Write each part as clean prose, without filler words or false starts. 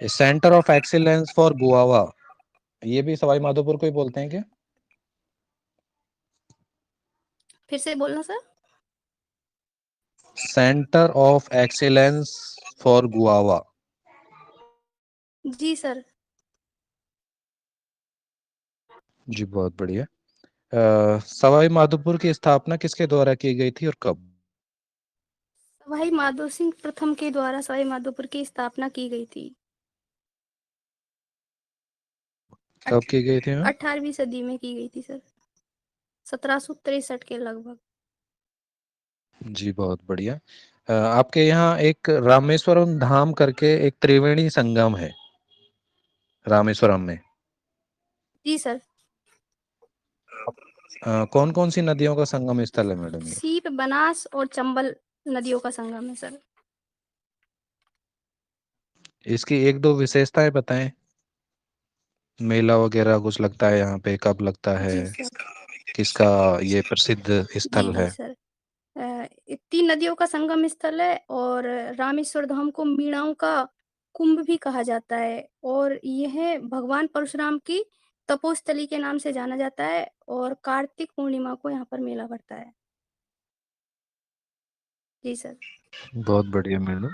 Centre of excellence for guava, ये भी सवाई माधोपुर को ही बोलते हैं क्या? फिर से बोलना sir. Centre of excellence for guava. जी सर। जी बहुत बढ़िया। सवाई माधोपुर की स्थापना किसके द्वारा की गई थी और कब? सवाई माधो सिंह प्रथम के द्वारा सवाई माधोपुर की स्थापना की गई थी। कब की गई थी मैम? 18वीं सदी में की गई थी सर, 1763 के लगभग। जी बहुत बढ़िया। आपके यहाँ एक रामेश्वरम धाम करके एक त्रिवेणी संगम है रामेश्वरम में। जी सर। कौन कौन सी नदियों का संगम स्थल है मैडम ये? सीप, बनास और चंबल नदियों का संगम है सर। इसकी एक दो विशेषताएं बताएं। मेला वगैरह कुछ लगता है यहाँ पे, कब लगता है, जी सर। किसका ये प्रसिद्ध जी स्थल जी है? सर। तीन नदियों का संगम स्थल है और रामेश्वर धाम को मीणाओं का कुंभ भी कहा जाता है और यह भगवान परशुराम की तपोस्थली के नाम से जाना जाता है और कार्तिक पूर्णिमा को यहाँ पर मेला पड़ता है। जी सर। बहुत बढ़िया मैडम।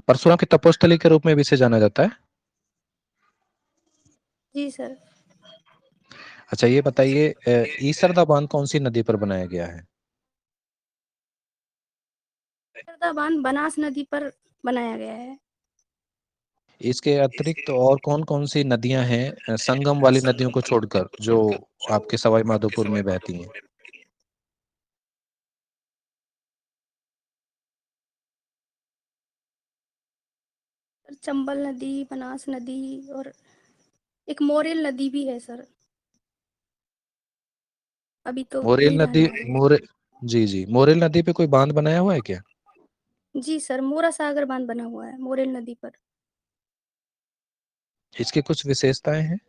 परशुराम की तपोस्थली के रूप में भी इसे जाना जाता है। जी सर। अच्छा ये बताइए, ईसरदा बांध कौन सी नदी पर बनाया गया है? सरदा बांध बनास नदी पर बनाया गया है। इसके अतिरिक्त और कौन कौन सी नदियां हैं संगम वाली नदियों को छोड़कर जो आपके सवाई माधोपुर में बहती हैं? चंबल नदी, बनास नदी और एक मोरेल नदी भी है सर। अभी तो मोरेल वही नदी, रहने वाली है। मोरे जी जी, मोरेल नदी पे कोई बांध बनाया हुआ है क्या? जी सर, मोरा सागर बांध बना हुआ है मोरेल नदी पर। इसकी कुछ विशेषताएं हैं?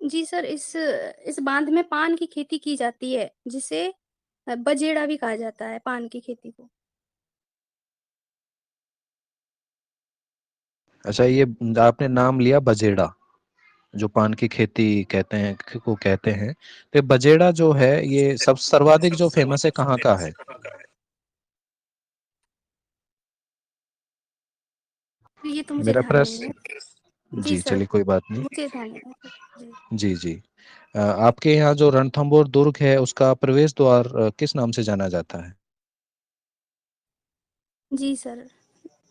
जी सर, इस बांध में पान की खेती की जाती है जिसे बजेड़ा भी कहा जाता है पान की खेती को। अच्छा ये आपने नाम लिया बजेड़ा, जो पान की खेती कहते हैं को कहते हैं, तो ये बजेड़ा जो है ये सब सर्वाधिक जो फेमस है कहाँ का है? ये तो मुझे मेरा ध्यान नहीं प्रश्न, है। जी जी सर, चलिए कोई बात नहीं। मुझे ध्यान नहीं है सर। जी। जी जी। आपके यहाँ जो रणथंभौर दुर्ग है उसका प्रवेश द्वार किस नाम से जाना जाता है? जी सर,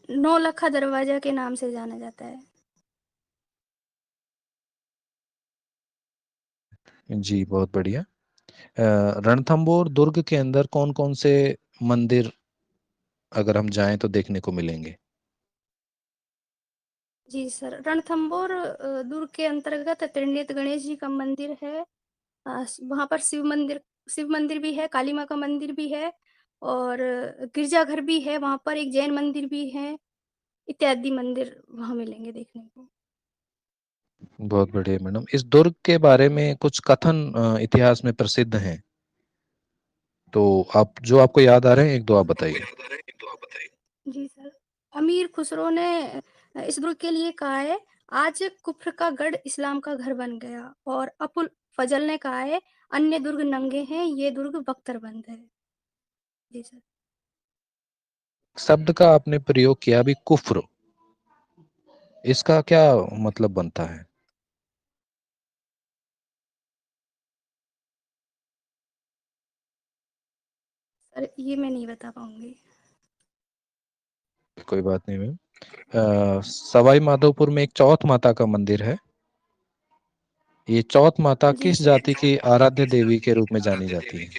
नौलखा दरवाजा के नाम से जाना जाता है। जी बहुत बढ़िया। रणथंभौर दुर्ग के अंदर कौन कौन से मंदिर अगर हम जाएं तो देखने को मिलेंगे? जी सर, रणथंभौर दुर्ग के अंतर्गत त्रिनेत्र गणेश जी का मंदिर है। वहाँ पर शिव मंदिर भी है, काली माँ का मंदिर भी है और गिरजाघर भी है, वहाँ पर एक जैन मंदिर भी है, इत्यादि मंदिर वहाँ मिलेंगे देखने को। बहुत बढ़िया मैडम। इस दुर्ग के बारे में कुछ कथन इतिहास में प्रसिद्ध हैं, तो आप जो आपको याद आ रहे हैं एक दो आप बताइए। जी सर, अमीर खुसरो ने इस दुर्ग के लिए कहा है, आज कुफ्र का गढ़ इस्लाम का घर बन गया और अपुल फजल ने कहा है, अन्य दुर्ग नंगे हैं, ये दुर्ग बख्तरबंद है। जी सर। शब्द का आपने प्रयोग किया अभी, कुफ्र, इसका क्या मतलब बनता है? सर ये मैं नहीं बता पाऊंगी। कोई बात नहीं मैम। सवाई माधोपुर में एक चौथ माता का मंदिर है। ये चौथ माता जी किस सर। जाति की आराध्य देवी के रूप में जानी जाती है?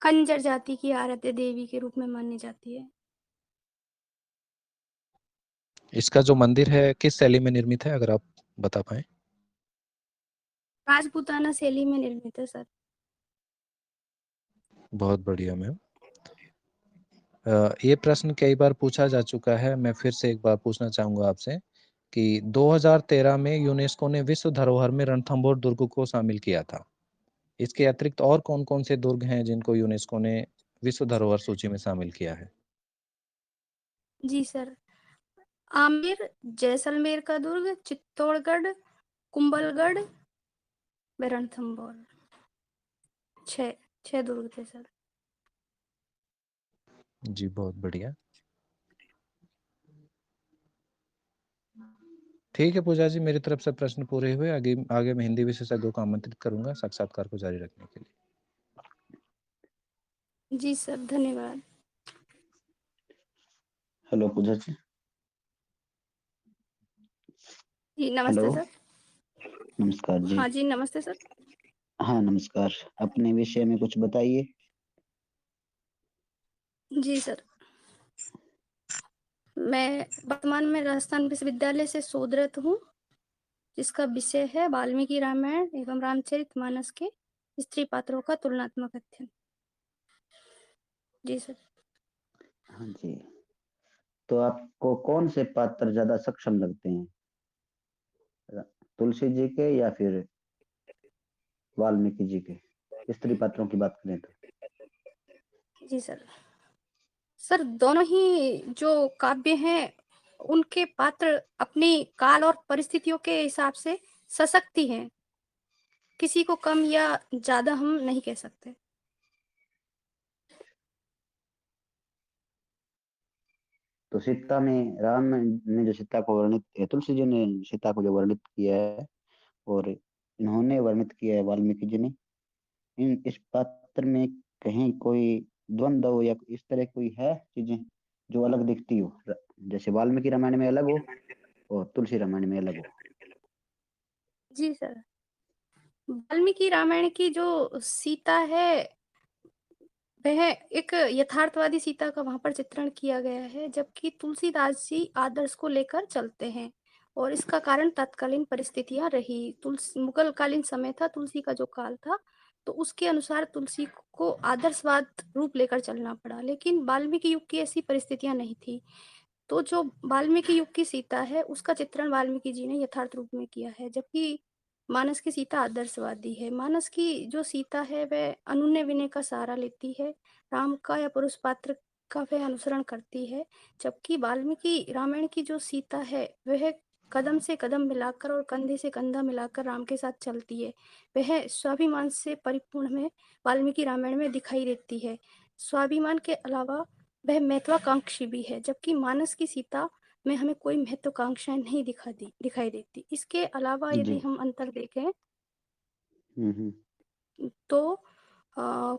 कंजर जाति की आराध्य देवी के रूप में मानी जाती है। इसका जो मंदिर है किस शैली में निर्मित है अगर आप बता पाए? राजपूताना शैली में निर्मित है सर। बहुत बढ़िया मैम। ये प्रश्न कई बार पूछा जा चुका है, मैं फिर से एक बार पूछना चाहूंगा आपसे कि 2013 में यूनेस्को ने विश्व धरोहर में रणथंभौर दुर्ग को शामिल किया था। इसके अतिरिक्त और कौन-कौन से दुर्ग हैं जिनको यूनेस्को ने विश्व धरोहर सूची में शामिल किया है? जी सर, आमेर, जैसलमेर का दुर्ग, चित्तौड़गढ़, कुंभलगढ़, व रणथंभौर। 6 6 दुर्ग थे सर। जी, बहुत बढ़िया। ठीक है पूजा जी, मेरी तरफ से प्रश्न पूरे हुए। आगे आगे मैं हिंदी विशेषज्ञों को आमंत्रित करूंगा साक्षात्कार को जारी रखने के लिए। जी सर, धन्यवाद। हेलो पूजा जी। जी, नमस्ते हेलो, सर। नमस्कार जी। हाँ जी, नमस्ते सर। हाँ नमस्कार, अपने विषय में कुछ बताइए। जी सर। मैं वर्तमान में राजस्थान विश्वविद्यालय से शोधरत हूँ, जिसका विषय है वाल्मीकि रामायण एवं रामचरितमानस के स्त्री पात्रों का तुलनात्मक अध्ययन। जी सर। हाँ जी, तो आपको कौन से पात्र ज्यादा सक्षम लगते हैं, तुलसी जी के या फिर वाल्मीकि जी के? स्त्री पात्रों की बात करें तो। जी सर। सर, दोनों ही जो काव्य हैं, उनके पात्र अपनी काल और परिस्थितियों के हिसाब से सशक्त ही हैं। किसी को कम या ज़्यादा हम नहीं कह सकते। तो सीता में राम ने जो सीता को वर्णित किया, तुलसी जी ने सीता को जो वर्णित किया है, और इन्होंने वर्णित किया है वाल्मीकि जी ने, इस पात्र में कहीं कोई द्वंद्व या इस तरह कोई है चीजें जो अलग दिखती हो, जैसे वाल्मीकि रामायण में अलग हो और तुलसी रामायण में अलग हो? जी सर। वाल्मीकि रामायण की जो सीता है, वह एक यथार्थवादी सीता का वहाँ पर चित्रण किया गया है, जबकि तुलसीदास जी आदर्श को लेकर चलते हैं और इसका कारण तत्कालीन परिस्थितियाँ रही। तुलसी मुगल कालीन समय था, तुलसी का जो काल था, तो उसके अनुसार तुलसी को आदर्शवाद रूप लेकर चलना पड़ा, लेकिन वाल्मीकि युग की ऐसी परिस्थितियाँ नहीं थी। तो जो वाल्मीकि युग की सीता है, उसका चित्रण वाल्मीकि जी ने यथार्थ रूप में किया है, जबकि मानस की सीता आदर्शवादी है। मानस की जो सीता है, वह अनुनय विनय का सहारा लेती है, राम का या पुरुष पात्र का वह अनुसरण करती है, जबकि वाल्मीकि रामायण की जो सीता है, वह कदम से कदम मिलाकर और कंधे से कंधा मिलाकर राम के साथ चलती है। वह स्वाभिमान से परिपूर्ण में वाल्मीकि रामायण में दिखाई देती है। स्वाभिमान के अलावा वह महत्वाकांक्षी भी है, जबकि मानस की सीता में हमें कोई महत्वाकांक्षाएं नहीं दिखाई देती। इसके अलावा जी। यदि हम अंतर देखें, हम्म। तो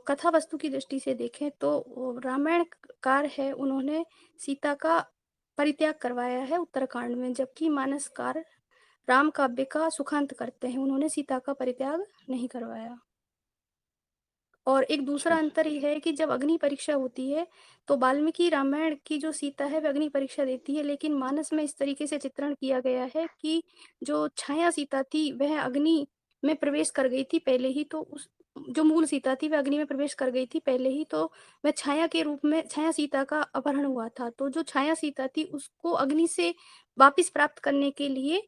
कथा वस्तु की दृष्टि से देखें तो रामायणकार है, उन्होंने सीता का परित्याग करवाया है उत्तरकांड में, जबकि मानसकार राम काव्य का सुखांत करते हैं, उन्होंने सीता का परित्याग नहीं करवाया। और एक अच्छा दूसरा जी। अंतर ये है कि जब अग्नि परीक्षा होती है, तो वाल्मीकि रामायण की जो सीता है, वह अग्नि परीक्षा देती है, लेकिन मानस में इस तरीके से चित्रण किया गया है कि जो छाया सीता थी, वह अग्नि में प्रवेश कर गई थी पहले ही, तो उस जो मूल सीता थी, वह अग्नि में प्रवेश कर गई थी पहले ही, तो वह छाया के रूप में छाया सीता का अपहरण हुआ था। तो जो छाया सीता थी, उसको अग्नि से वापिस प्राप्त करने के लिए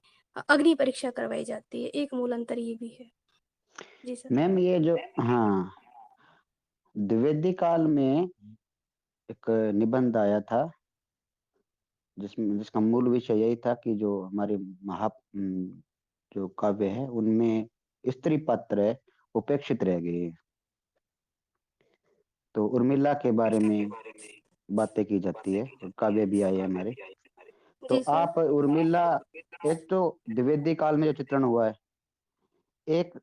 अग्नि परीक्षा करवाई जाती है। एक मूल अंतर ये भी है। जी सर। मैम ये जो, हाँ, द्विवेदी काल में एक निबंध आया था जिसका मूल विषय यही था कि जो हमारे जो काव्य है उनमें स्त्री पात्र है उपेक्षित रह गए हैं। तो उर्मिला के बारे में बातें की जाती है और काव्य भी आए हैं हमारे। तो जी सर। आप उर्मिला, एक तो द्विवेदी काल में जो चित्रण हुआ है, एक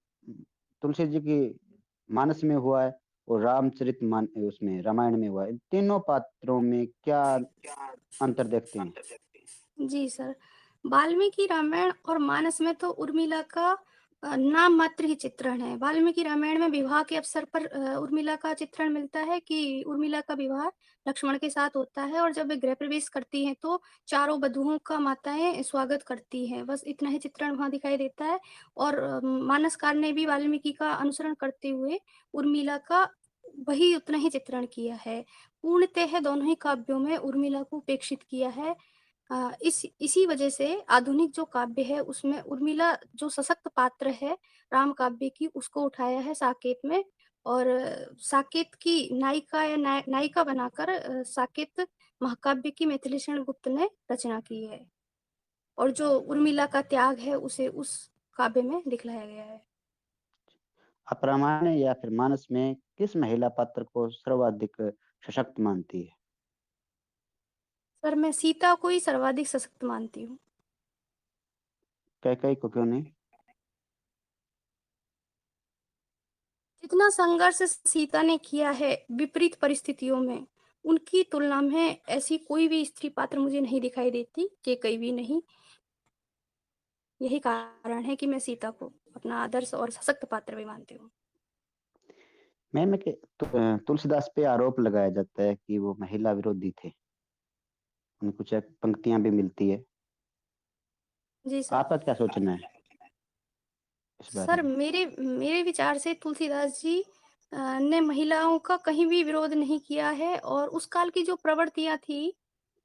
तुलसी जी की मानस में हुआ है, और रामचरित मान उसमें रामायण में हुआ है, इन तीनों पात्रों में क्या अंतर देखते हैं? जी सर। वाल्मीकि रामायण और मानस में तो उर्मिला का नाम मात्र ही चित्रण है। वाल्मीकि रामायण में विवाह के अवसर पर उर्मिला का चित्रण मिलता है कि उर्मिला का विवाह लक्ष्मण के साथ होता है, और जब वे गृह प्रवेश करती हैं, तो चारों वधुओं का माताएं स्वागत करती हैं। बस इतना ही चित्रण वहाँ दिखाई देता है। और मानसकार ने भी वाल्मीकि का अनुसरण करते हुए उर्मिला का वही उतना ही चित्रण किया है। पूर्णतः दोनों ही काव्यों में उर्मिला को उपेक्षित किया है। इसी वजह से आधुनिक जो काव्य है, उसमें उर्मिला जो सशक्त पात्र है राम काव्य की, उसको उठाया है साकेत में, और साकेत की नायिका या नायिका बनाकर साकेत महाकाव्य की मैथिलीशरण गुप्त ने रचना की है और जो उर्मिला का त्याग है उसे उस काव्य में दिखलाया गया है। आप रामायण या फिर मानस में किस महिला पात्र को सर्वाधिक सशक्त मानती है? सर मैं सीता को ही सर्वाधिक सशक्त मानती हूँ। कैकेयी को क्यों नहीं? जितना संघर्ष सीता ने किया है विपरीत परिस्थितियों में, उनकी तुलना में ऐसी कोई भी स्त्री पात्र मुझे नहीं दिखाई देती, कैकेयी भी नहीं। यही कारण है कि मैं सीता को अपना आदर्श और सशक्त पात्र भी मानती हूँ। मैम के तुलसीदास पे आरोप लगाया जाता है कि वो महिला विरोधी थे। उन्हें कुछ पंक्तियां भी मिलती है। जी सर। आपका क्या सोचना है इस बारे सर में? मेरे मेरे विचार से तुलसीदास जी ने महिलाओं का कहीं भी विरोध नहीं किया है और उस काल की जो प्रवृत्तियाँ थी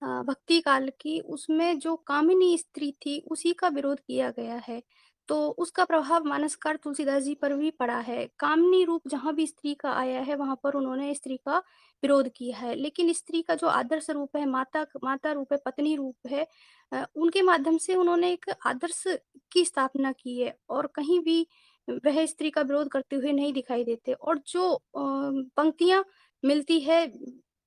भक्ति काल की, उसमें जो कामिनी स्त्री थी, उसी का विरोध किया गया है। तो उसका प्रभाव मानसकार तुलसीदास जी पर भी पड़ा है। कामिनी रूप जहाँ भी स्त्री का आया है, वहाँ पर उन्होंने स्त्री का विरोध किया है। लेकिन स्त्री का जो आदर्श रूप है, माता माता रूप है, पत्नी रूप है उनके माध्यम से उन्होंने एक आदर्श की स्थापना की है और कहीं भी वह स्त्री का विरोध करते हुए नहीं दिखाई देते और जो पंक्तियाँ मिलती है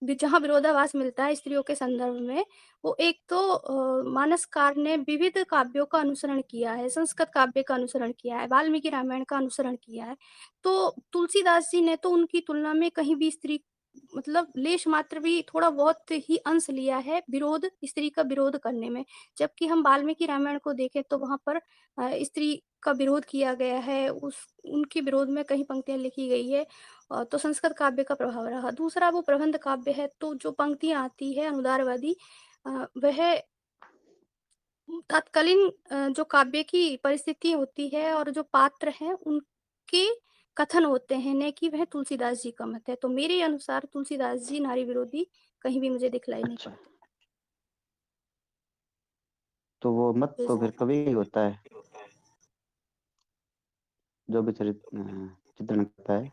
जहाँ विरोधाभास मिलता है स्त्रियों के संदर्भ में, वो एक तो मानसकार ने विविध काव्यों का अनुसरण किया है, संस्कृत काव्य का अनुसरण किया है, वाल्मीकि रामायण का अनुसरण किया है। तो तुलसीदास जी ने तो उनकी तुलना में कहीं भी स्त्री मतलब लेश मात्र भी थोड़ा बहुत ही अंश लिया है विरोध स्त्री का विरोध करने में। जबकि हम वाल्मीकि रामायण को देखें तो वहाँ पर स्त्री का विरोध किया गया है, उस उनके विरोध में कई पंक्तियाँ लिखी गई है तो संस्कृत काव्य का प्रभाव रहा। दूसरा वो प्रबंध काव्य है, तो जो पंक्तियाँ आती है अनुदारवादी वह तत्कालीन जो काव्य की परिस्थिति होती है और जो पात्र हैं, उनके कथन होते हैं, न कि वह तुलसीदास जी का मत है। तो मेरे अनुसार तुलसीदास जी नारी विरोधी कहीं भी मुझे दिखलाई नहीं अच्छा, पड़ते। तो वो मत जी तो फिर सर। कवि ही होता है जो भी चित्रण करता है।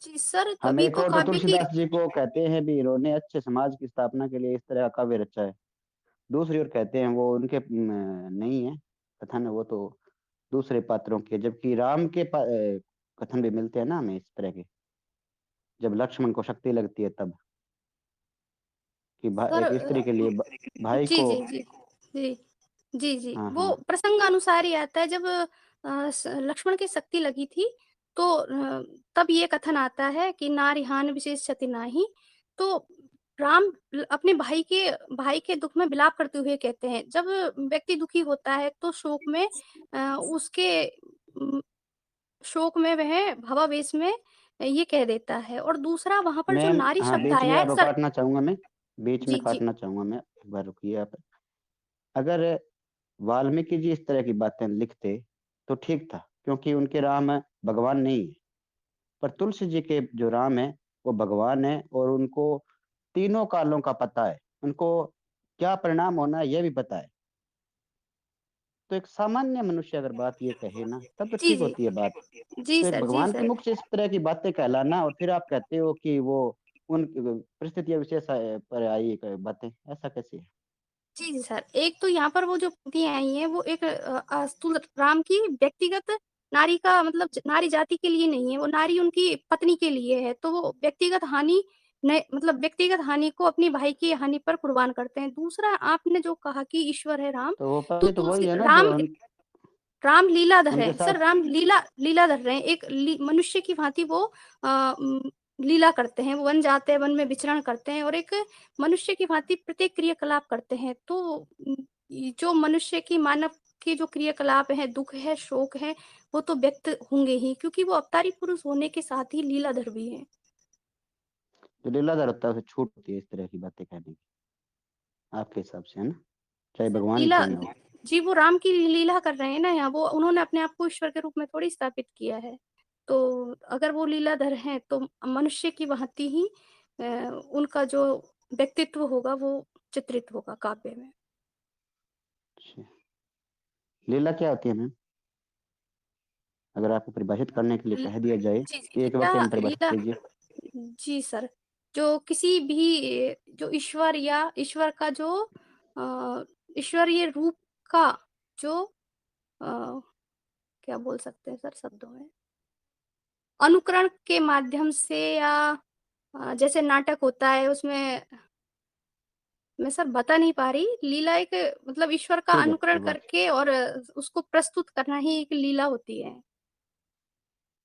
जी सर, हम कवि एक को और तो काव्य की तुलसीदास जी को कहते हैं भी इन्होंने अच्छे समाज की स्थापना के लिए इस तरह का काव्य रचा है। दूसरी ओर कहते हैं वो उनके नहीं है कथन, वो तो दूसरे पात्रों के, जबकि राम के कथन भी मिलते हैं ना हमें इस तरह के, जब लक्ष्मण को शक्ति लगती है तब, कि सर एक स्त्री के लिए भाई जी, को। जी, जी। जी। जी, जी। हाँ वो हाँ। प्रसंगानुसार ही आता है जब लक्ष्मण की शक्ति लगी थी तो तब ये कथन आता है कि नारिहान विशेष क्षति नाहीं। तो राम अपने भाई के दुःख में विलाप करते हुए कहते हैं। जब व्यक्ति दुखी होता है तो शोक में उसके उम, शोक में वह भावावेश में ये कह देता है और दूसरा वहाँ पर जो मैम नारी हाँ, शब्द बीच आया में है आपको सर काटना चाहूंगा मैं, बीच में जी, जी। काटना चाहूंगा मैं, एक बार रुकिए आप। अगर वाल्मीकि जी इस तरह की बातें लिखते तो ठीक था, क्योंकि उनके राम भगवान नहीं है। पर तुलसी जी के जो राम है वो भगवान है, और उनको तीनों कालों का पता है, उनको क्या परिणाम होना है यह भी पता है। तो एक सामान्य मनुष्य अगर बात ये कहे ना, तब तो जी, ठीक जी। होती है बात। जी तो एक सर, जी भगवान के सर। मुख से इस तरह की बातें कहलाना, और फिर आप कहते हो कि वो उन परिस्थितियां विशेष पर आई बातें, ऐसा कैसे है? जी, जी सर। एक तो यहाँ पर वो जो पंक्तियाँ आई हैं वो एक तुल राम की व्यक्तिगत नारी का मतलब नारी जाति के लिए नहीं है, वो नारी उनकी पत्नी के लिए है। तो वो व्यक्तिगत हानि न मतलब व्यक्तिगत हानि को अपने भाई की हानि पर कुर्बान करते हैं। दूसरा आपने जो कहा कि ईश्वर है राम, तो वो तो पति तो वही तुलसी है ना जो राम राम लीलाधर उनके हैं। सर साथ। राम लीलाधर हैं। एक मनुष्य की भाँति वो लीला करते हैं। वो वन जाते हैं, वन में विचरण करते हैं और एक मनुष्य की भाँति प्रत्येक क्रियाकलाप करते हैं। तो ये जो मनुष्य की मानव के जो क्रियाकलाप हैं, दुःख है, शोक है, वो तो व्यक्त होंगे ही क्योंकि वो अवतारी पुरुष होने के साथ ही लीलाधर भी हैं। जो लीलाधर होता है उसे छूट होती है इस तरह की बातें कहने की, आपके हिसाब से, है ना? चाहे सर भगवान ही लीला क्यों ना हो। जी, वो राम की लीला कर रहे हैं ना यहाँ, वो उन्होंने अपने आप को ईश्वर के रूप में थोड़ी स्थापित किया है। तो अगर वो लीलाधर हैं, तो मनुष्य की भाँति ही उनका जो व्यक्तित्व होगा, वो चित्रित होगा काव्य में। अच्छा, लीला क्या होती है मैम? अगर आपको परिभाषित करने के लिए ल कह दिया जाए, जी, जी, एक लीला वाक्य में परिभाषित लीला कीजिए। जी सर, जो किसी भी जो ईश्वर या ईश्वर का जो ईश्वरीय रूप का जो क्या बोल सकते हैं सर शब्दों में? अनुकरण के माध्यम से या जैसे नाटक होता है उसमें मैं सर बता नहीं पा रही, लीला एक मतलब ईश्वर का ठीक है, अनुकरण कोई बात करके और उसको प्रस्तुत करना ही एक लीला होती है।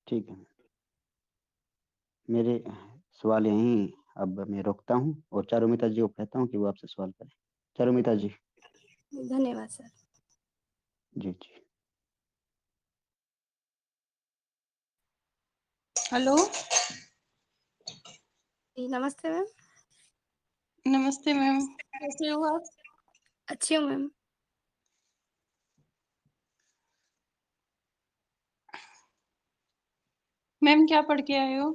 ठीक है। मेरे सवाल यहीं अब मैं रोकता हूँ और चारुमिता जी को कहता हूँ कि वो आपसे सवाल करें। चारुमिता जी। धन्यवाद सर। जी जी। हेलो। जी, नमस्ते मैम। नमस्ते मैम, कैसे हो आप? अच्छी हूँ मैम। मैम क्या पढ़ के आए हो?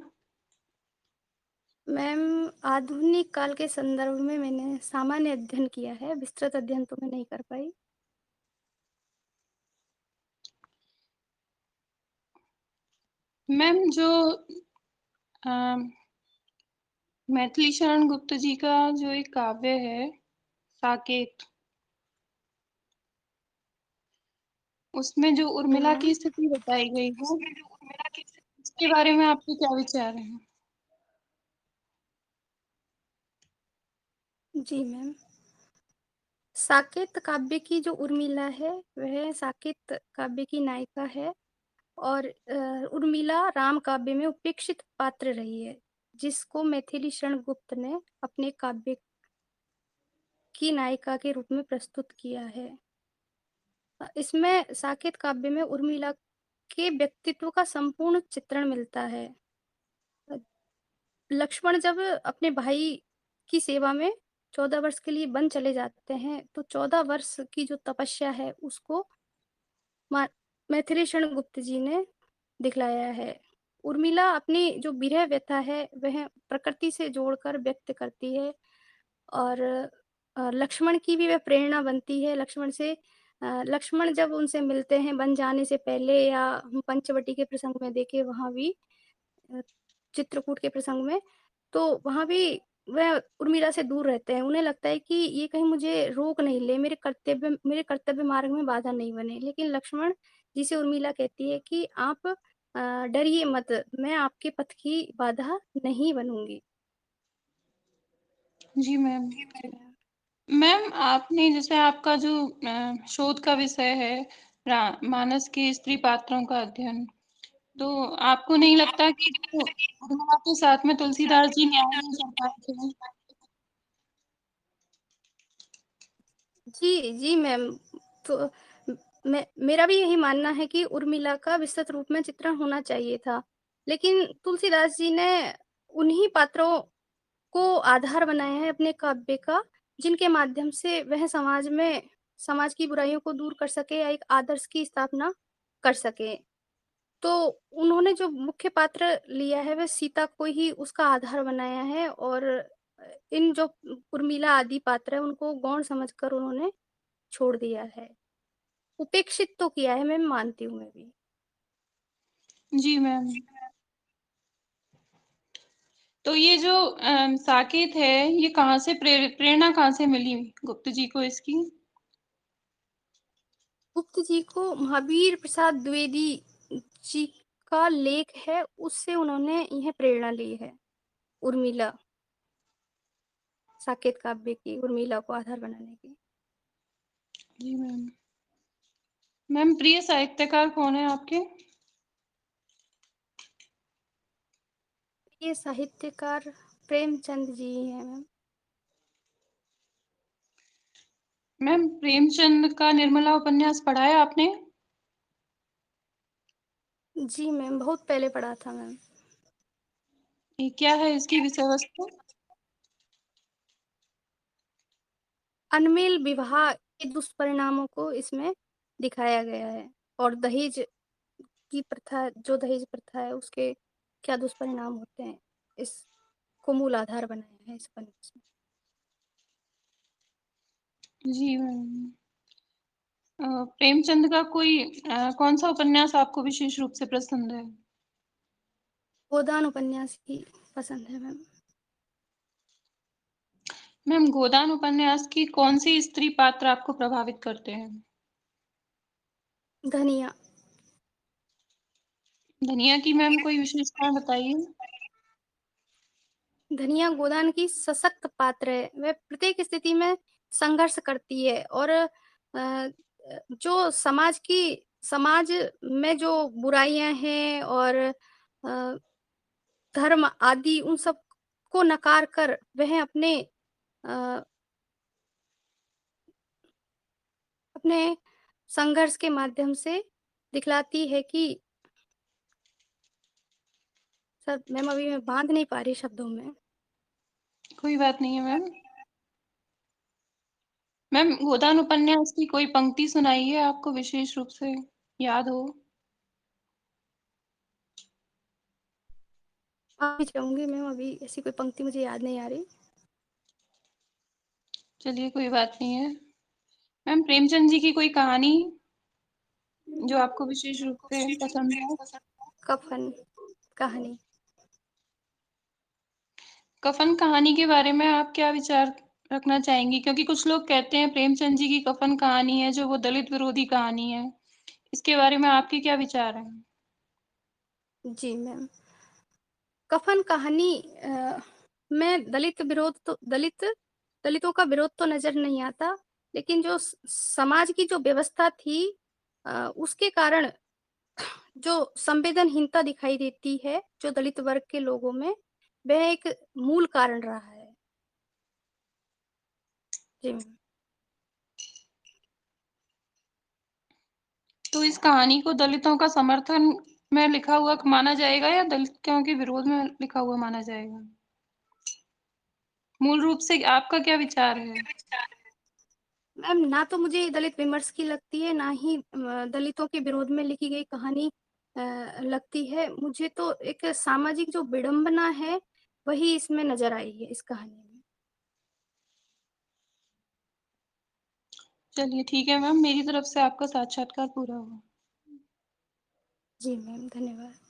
मैम आधुनिक काल के संदर्भ में मैंने सामान्य अध्ययन किया है, विस्तृत अध्ययन तो मैं नहीं कर पाई। मैम जो मैथिली शरण गुप्त जी का जो एक काव्य है साकेत, उसमें जो उर्मिला मैम की स्थिति बताई गई है, उसके बारे में आपके क्या विचार हैं? जी मैम। साकेत काव्य की जो उर्मिला है, वह साकेत काव्य की नायिका है और उर्मिला राम काव्य में उपेक्षित पात्र रही है, जिसको मैथिली शरण गुप्त ने अपने काव्य की नायिका के रूप में प्रस्तुत किया है। इसमें साकेत काव्य में उर्मिला के व्यक्तित्व का संपूर्ण चित्रण मिलता है। लक्ष्मण जब अपने भाई की सेवा में 14 वर्ष के लिए वन चले जाते हैं, तो 14 वर्ष की जो तपस्या है उसको मा मैथिली शरण गुप्त जी ने दिखलाया है। उर्मिला अपनी जो विरह व्यथा है, वह प्रकृति से जोड़कर व्यक्त करती है और लक्ष्मण की भी वह प्रेरणा बनती है। लक्ष्मण जब उनसे मिलते हैं वन जाने से पहले या हम पंचवटी के प्रसंग में देखें वहाँ भी अ, चित्रकूट के प्रसंग में, तो वहाँ भी वह उर्मिला से दूर रहते हैं। उन्हें लगता है कि ये कहीं मुझे रोक नहीं ले, मेरे कर्तव्य मार्ग में बाधा नहीं बने। लेकिन लक्ष्मण जी से उर्मिला कहती है कि आप डरिए मत, मैं आपके पथ की बाधा नहीं बनूँगी। जी मैम। जी मैम। मैम आपने जैसे आपका जो शोध का विषय है मानस के स्त्री पात्रों का अध्ययन, तो आपको नहीं लगता कि जो उर्मिला के साथ में तुलसीदास जी न्याय नहीं कर पाए थे? जी, जी मैम। तो मेरा भी यही मानना है कि उर्मिला का विस्तृत रूप में चित्रण होना चाहिए था। लेकिन तुलसीदास जी ने उन्हीं पात्रों को आधार बनाया है अपने काव्य का, जिनके माध्यम से वह समाज की बुराइयों को दूर कर सके या एक आदर्श की स्थापना कर सके। तो उन्होंने जो मुख्य पात्र लिया है, वह सीता को ही उसका आधार बनाया है और इन जो उर्मिला आदि पात्र हैं, उनको गौण समझकर उन्होंने छोड़ दिया है। उपेक्षित तो किया है, मैं मानती हूँ मैं भी। जी मैम। तो ये जो साकेत है, ये कहाँ से प्रेरणा कहाँ से मिली गुप्त जी को इसकी? गुप्त जी को महावीर प्रसाद द्विवेदी जी का लेख है, उससे उन्होंने यह प्रेरणा ली है। उर्मिला, साकेत काव्य की उर्मिला को आधार बनाने की। जी मैम। मैम प्रिय साहित्यकार कौन है आपके? ये साहित्यकार प्रेमचंद जी ही हैं मैम। मैम प्रेमचंद का निर्मला उपन्यास पढ़ा है आपने? जी मैम, बहुत पहले पढ़ा था मैम। ये क्या है इसकी विषय वस्तु? अनमेल विवाह के दुष्परिणामों को इसमें दिखाया गया है और दहेज प्रथा है, उसके क्या दुष्परिणाम होते हैं, इसको मूल आधार बनाया है इस उपन्यास में। जी मैम। प्रेमचंद का कोई कौन सा उपन्यास आपको विशेष रूप से पसंद है? गोदान उपन्यास ही पसंद है मैम। मैम, गोदान उपन्यास की कौन-सी स्त्री पात्र आपको प्रभावित करते हैं? धनिया। धनिया की मैम कोई विशेषताएँ बताइए? धनिया गोदान की सशक्त पात्र है। वह प्रत्येक स्थिति में संघर्ष करती है और जो समाज में जो बुराइयाँ हैं और धर्म आदि उन सब को नकार कर वह अ, अपने संघर्ष के माध्यम से दिखलाती है कि सर मैम अभी मैं बाँध नहीं पा रही शब्दों में। कोई बात नहीं है मैम। मैम, गोदान उपन्यास की कोई पंक्ति सुनाइए आपको विशेष रूप से याद हो? माफ़ी चाहूँगी मैम अभी ऐसी कोई पंक्ति मुझे याद नहीं आ रही। चलिए, कोई बात नहीं है। मैम, प्रेमचंद जी की कोई कहानी जो आपको विशेष रूप से पसंद हो? कफन कहानी। कफन कहानी के बारे में आप क्या विचार रखना चाहेंगी? क्योंकि कुछ लोग कहते हैं प्रेमचंद जी की कफन कहानी है जो वो दलित विरोधी कहानी है। इसके बारे में आपके क्या विचार हैं? जी मैम। कफन कहानी में दलितों का विरोध तो नज़र नहीं आता, लेकिन जो समाज की जो व्यवस्था थी उसके कारण जो संवेदनहीनता दिखाई देती है, जो दलित वर्ग के लोगों में, वह एक मूल कारण रहा है। जी मैम। तो इस कहानी को दलितों का समर्थन में लिखा हुआ माना जाएगा या दलितों के विरोध में लिखा हुआ माना जाएगा? मूल रूप से आपका क्या विचार है? मैम ना तो मुझे दलित विमर्श की लगती है, ना ही दलितों के विरोध में लिखी गई कहानी लगती है। मुझे तो एक सामाजिक जो विडंबना है, वही इसमें नज़र आई है इस कहानी में। चलिए ठीक है मैम, मेरी तरफ से आपका साक्षात्कार पूरा हुआ। जी मैम, धन्यवाद।